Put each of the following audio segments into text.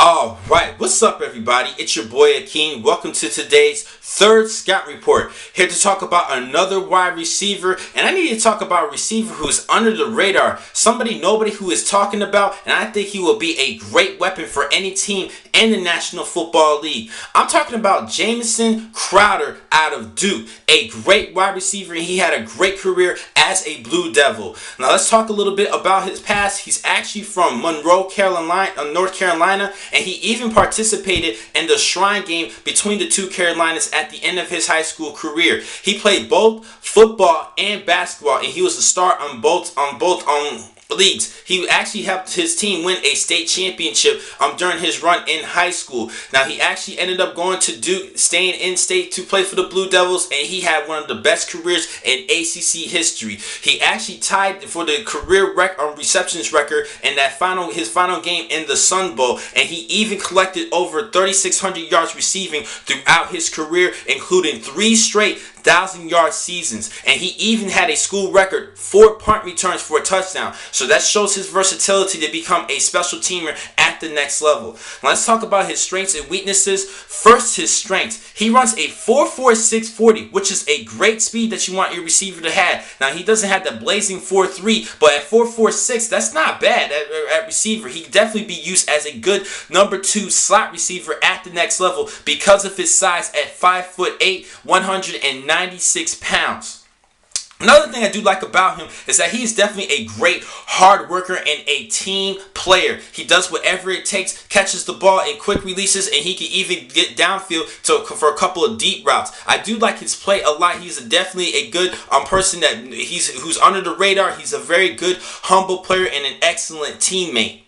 Alright, what's up everybody? It's your boy Akeem. Welcome to today's third scout report. Here to talk about another wide receiver, and I need to talk about a receiver who's under the radar. Somebody nobody who is talking about, and I think he will be a great weapon for any team in the National Football League. I'm talking about Jamison Crowder out of Duke. A great wide receiver, and he had a great career as a Blue Devil. Now let's talk a little bit about his past. He's actually from Monroe, North Carolina, and he even participated in the Shrine game between the two Carolinas at the end of his high school career. He played both football and basketball, and he was a star on both leagues. He actually helped his team win a state championship during his run in high school. Now he actually ended up going to Duke, staying in state to play for the Blue Devils, and he had one of the best careers in ACC history. He actually tied for the career receptions record in that his final game in the Sun Bowl, and he even collected over 3,600 yards receiving throughout his career, including 3 straight 1,000-yard seasons, and he even had a school record 4 punt returns for a touchdown. So that shows his versatility to become a special teamer at the next level. Now let's talk about his strengths and weaknesses. First, his strengths. He runs a 4.46 40, which is a great speed that you want your receiver to have. Now he doesn't have the blazing 4.3, but at 4.46, that's not bad at receiver. He could definitely be used as a good number 2 slot receiver at the next level because of his size at 5'8", 196 pounds. Another thing I do like about him is that he's definitely a great hard worker and a team player. He does whatever it takes, catches the ball in quick releases, and he can even get downfield for a couple of deep routes. I do like his play a lot. He's definitely a good person who's under the radar. He's a very good, humble player and an excellent teammate.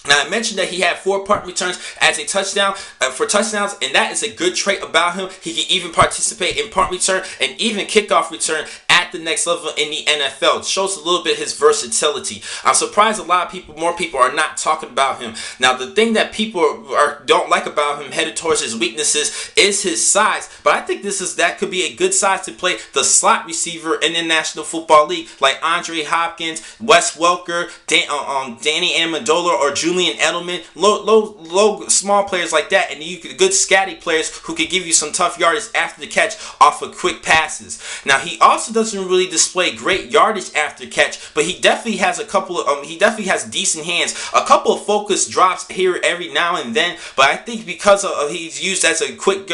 Now I mentioned that he had 4 punt returns as a touchdown for touchdowns, and that is a good trait about him. He can even participate in punt return and even kickoff return at the next level in the NFL. It shows a little bit his versatility. I'm surprised more people are not talking about him. Now the thing that people don't like about him headed towards his weaknesses is his size, but I think that could be a good size to play the slot receiver in the National Football League, like Andre Hopkins, Wes Welker, Danny Amendola, or Julian Edelman, small players like that, and good scatty players who could give you some tough yardage after the catch off of quick passes. Now he also doesn't really display great yardage after catch, but he definitely has he has decent hands. A couple of focus drops here every now and then, but I think because he's used as a quick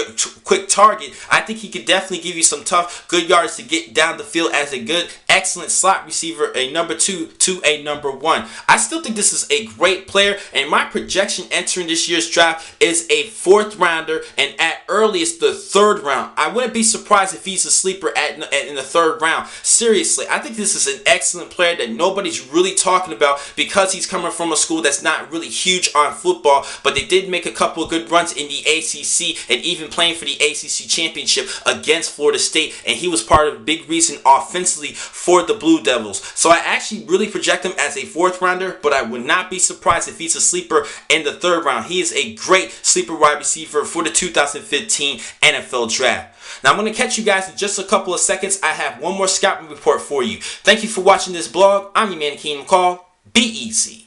target, I think he could definitely give you some tough, good yards to get down the field as a good, excellent slot receiver, a number 2 to a number 1. I still think this is a great player, and my projection entering this year's draft is a 4th rounder, and at earliest the 3rd round. I wouldn't be surprised if he's a sleeper in the 3rd round. Seriously, I think this is an excellent player that nobody's really talking about because he's coming from a school that's not really huge on football, but they did make a couple of good runs in the ACC and even playing for the ACC championship against Florida State, and he was part of a big reason offensively for the Blue Devils. So I actually really project him as a 4th rounder, but I would not be surprised if he's a sleeper in the 3rd round. He is a great sleeper wide receiver for the 2015 NFL Draft. Now I'm going to catch you guys in just a couple of seconds. I have one more scouting report for you. Thank you for watching this blog. I'm your man Akeem McCall. Be easy.